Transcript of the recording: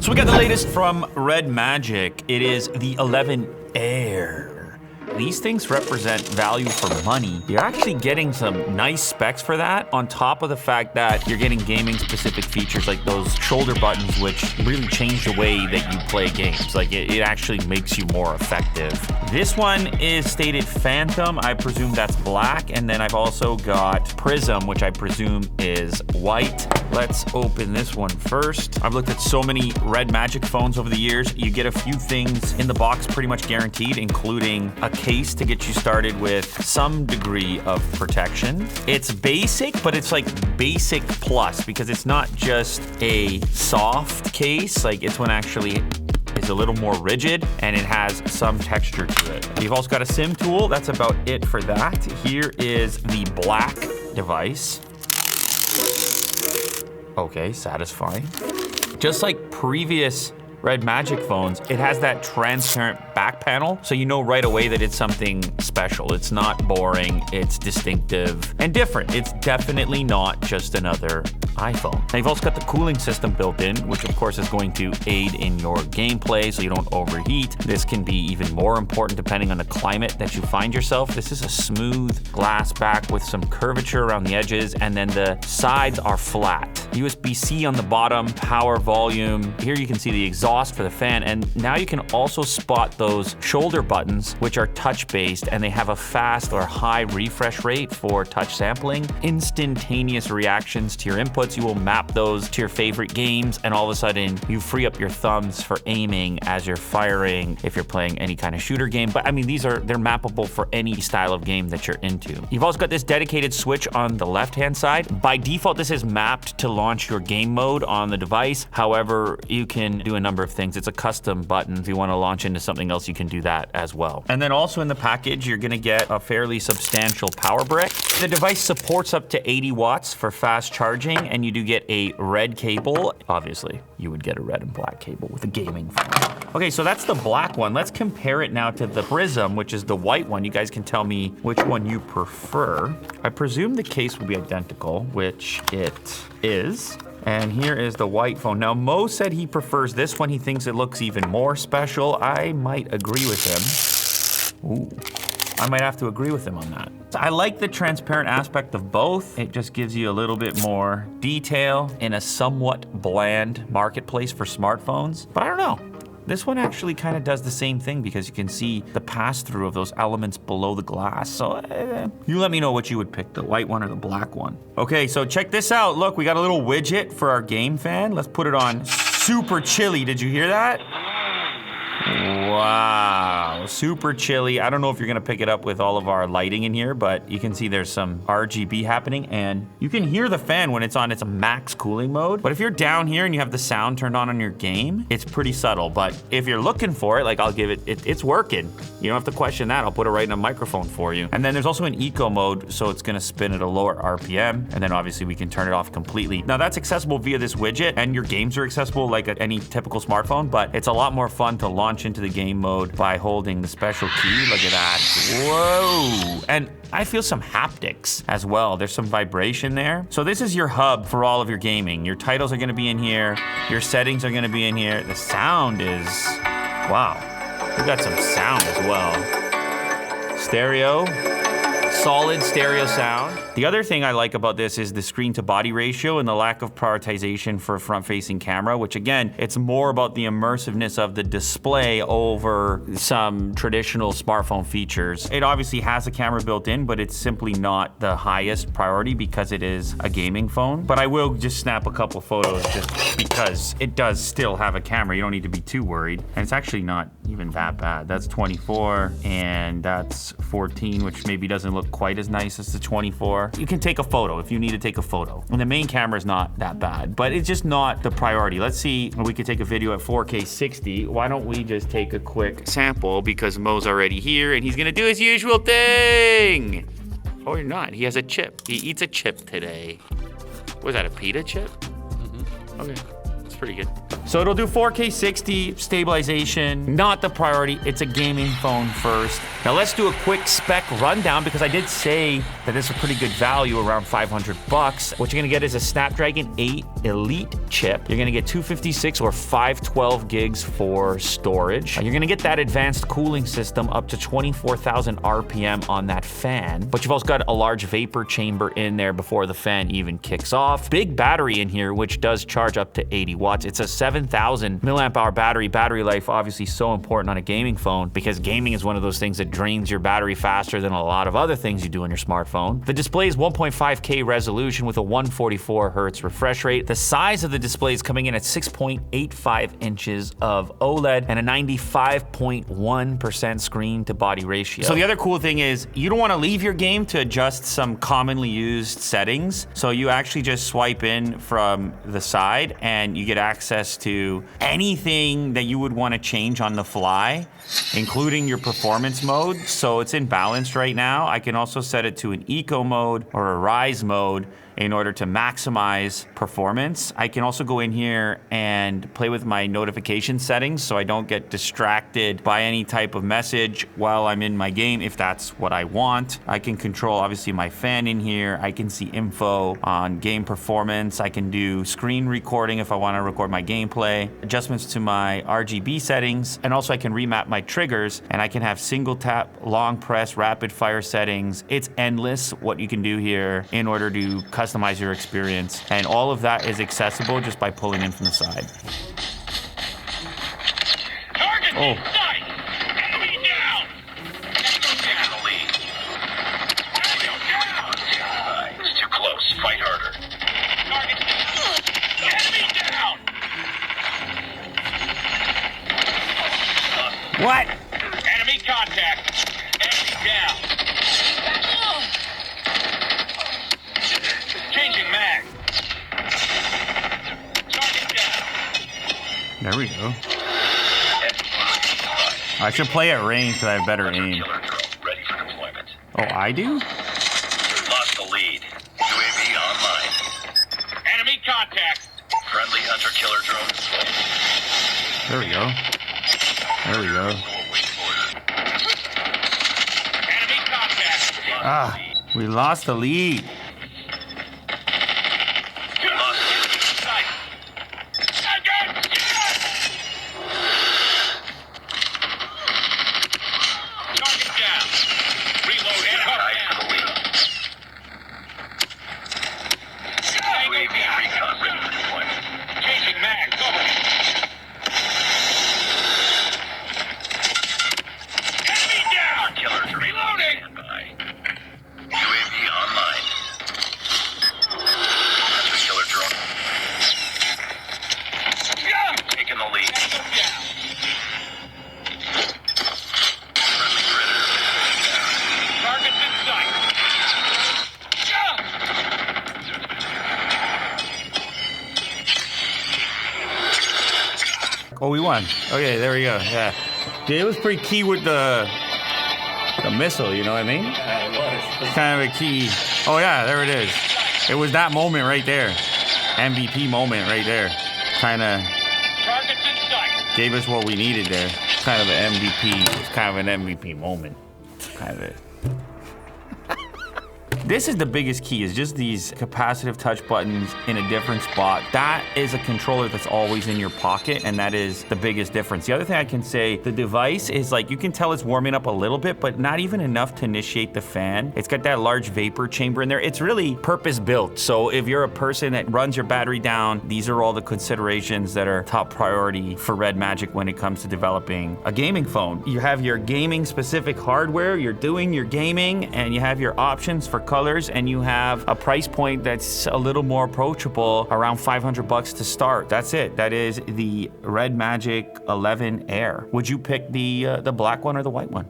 So we got the latest from REDMAGIC. It is the 11 Air. These things represent value for money. You're actually getting some nice specs for that, on top of the fact that you're getting gaming-specific features like those shoulder buttons, which really change the way that you play games. Like, it actually makes you more effective. This one is stated Phantom. I presume that's black. And then I've also got Prism, which I presume is white. Let's open this one first. I've looked at so many REDMAGIC phones over the years. You get a few things in the box pretty much guaranteed, including a case to get you started with some degree of protection. It's basic, but it's like basic plus, because it's not just a soft case. Like, it's one actually is a little more rigid and it has some texture to it. You've also got a SIM tool. That's about it for that. Here is the black device. Okay, satisfying. Just like previous REDMAGIC phones, it has that transparent back panel, so you know right away that it's something special. It's not boring, it's distinctive and different. It's definitely not just another iPhone. Now, you've also got the cooling system built in, which of course is going to aid in your gameplay so you don't overheat. This can be even more important depending on the climate that you find yourself. This is a smooth glass back with some curvature around the edges, and then the sides are flat. USB-C on the bottom, power, volume. Here you can see the exhaust for the fan, and now you can also spot those shoulder buttons, which are touch-based, and they have a fast or high refresh rate for touch sampling. Instantaneous reactions to your inputs. You will map those to your favorite games, and all of a sudden you free up your thumbs for aiming as you're firing if you're playing any kind of shooter game. But I mean, they're mappable for any style of game that you're into. You've also got this dedicated switch on the left-hand side. By default, this is mapped to launch your game mode on the device. However, you can do a number of things. It's a custom button. If you want to launch into something else, you can do that as well. And then also in the package, you're going to get a fairly substantial power brick. The device supports up to 80 watts for fast charging, and you do get a red cable. Obviously, you would get a red and black cable with a gaming phone. Okay, so that's the black one. Let's compare it now to the Prism, which is the white one. You guys can tell me which one you prefer. I presume the case will be identical, which it is. And here is the white phone. Now, Mo said he prefers this one. He thinks it looks even more special. I might agree with him. Ooh. I might have to agree with him on that. I like the transparent aspect of both. It just gives you a little bit more detail in a somewhat bland marketplace for smartphones. But I don't know. This one actually kind of does the same thing because you can see the pass-through of those elements below the glass. So you let me know what you would pick, the white one or the black one. Okay, so check this out. Look, we got a little widget for our game fan. Let's put it on super chilly. Did you hear that? Wow, super chilly. I don't know if you're gonna pick it up with all of our lighting in here, but you can see there's some RGB happening, and you can hear the fan when it's on its max cooling mode. But if you're down here and you have the sound turned on your game, it's pretty subtle. But if you're looking for it, like I'll give it, it's working. You don't have to question that. I'll put it right in a microphone for you. And then there's also an eco mode, so it's gonna spin at a lower RPM, and then obviously we can turn it off completely. Now that's accessible via this widget, and your games are accessible like any typical smartphone, but it's a lot more fun to launch into the game mode by holding the special key. Look at that. Whoa. And I feel some haptics as well. There's some vibration there. So this is your hub for all of your gaming. Your titles are gonna be in here. Your settings are gonna be in here. The sound is, wow. We've got some sound as well. Stereo. Solid stereo sound. The other thing I like about this is the screen to body ratio and the lack of prioritization for a front-facing camera, which again, it's more about the immersiveness of the display over some traditional smartphone features. It obviously has a camera built in, but it's simply not the highest priority because it is a gaming phone. But I will just snap a couple photos just because it does still have a camera. You don't need to be too worried. And it's actually not even that bad. That's 24 and that's 14, which maybe doesn't look quite as nice as the 24. You can take a photo if you need to take a photo. And the main camera is not that bad, but it's just not the priority. Let's see if we could take a video at 4K 60. Why don't we just take a quick sample because Mo's already here and he's gonna do his usual thing. Or not, he has a chip. He eats a chip today. Was that a pita chip? Mm-hmm. Okay. Pretty good. So it'll do 4K 60 stabilization, not the priority. It's a gaming phone first. Now let's do a quick spec rundown because I did say that this is a pretty good value, around 500 bucks. What you're gonna get is a Snapdragon 8 Elite chip. You're gonna get 256 or 512 gigs for storage. You're gonna get that advanced cooling system up to 24,000 RPM on that fan, but you've also got a large vapor chamber in there before the fan even kicks off. Big battery in here, which does charge up to 80 watts. It's a 7,000 milliamp hour battery. Battery life obviously so important on a gaming phone because gaming is one of those things that drains your battery faster than a lot of other things you do on your smartphone. The display is 1.5K resolution with a 144 hertz refresh rate. The size of the display is coming in at 6.85 inches of OLED and a 95.1% screen to body ratio. So the other cool thing is you don't want to leave your game to adjust some commonly used settings. So you actually just swipe in from the side and you get access to anything that you would want to change on the fly, including your performance mode. So it's in balanced right now. I can also set it to an eco mode or a rise mode in order to maximize performance. I can also go in here and play with my notification settings so I don't get distracted by any type of message while I'm in my game if that's what I want. I can control obviously my fan in here. I can see info on game performance. I can do screen recording if I want to record my gameplay, adjustments to my RGB settings, and also I can remap my triggers and I can have single tap, long press, rapid fire settings. It's endless what you can do here in order to customize your experience, and all of that is accessible just by pulling in from the side. Target in sight. Enemy down. Down the lead. Enemy down. It's too close. Fight harder. Target down. Enemy down. What? Enemy contact. Enemy down. Changing mag. Target down. There we go. I should play at range because I have better aim. Killer drone ready for deployment. Oh, I do? Lost the lead. UAV online. Enemy contact. Friendly hunter killer drone deployed. There we go. There we go. Enemy contact. Ah, we lost the lead. Lost the lead. Sight. Again. Target down. Reload and down. UAV recon ready for deployment. Changing mag. Cover. Enemy down. Killers reloading. Standby. UAV online. Hunter killer drone. Taking the lead. Friendly predator. Targets in sight. Oh, we won. Okay, there we go. Yeah. Dude, it was pretty key with the missile, you know what I mean? Yeah, it was. It's kind of a key. Oh yeah, there it is. It was that moment right there. MVP moment right there. Kind of Targets in sight. gave us what we needed there. Kind of an MVP. It's kind of an MVP moment. Kind of it. This is the biggest key, is just these capacitive touch buttons in a different spot. That is a controller that's always in your pocket, and that is the biggest difference. The other thing I can say, the device is like, you can tell it's warming up a little bit, but not even enough to initiate the fan. It's got that large vapor chamber in there. It's really purpose built. So if you're a person that runs your battery down, these are all the considerations that are top priority for REDMAGIC when it comes to developing a gaming phone. You have your gaming specific hardware, you're doing your gaming, and you have your options for colors, and you have a price point that's a little more approachable, around $500 to start. That's it. That is the REDMAGIC 11 Air. Would you pick the black one or the white one?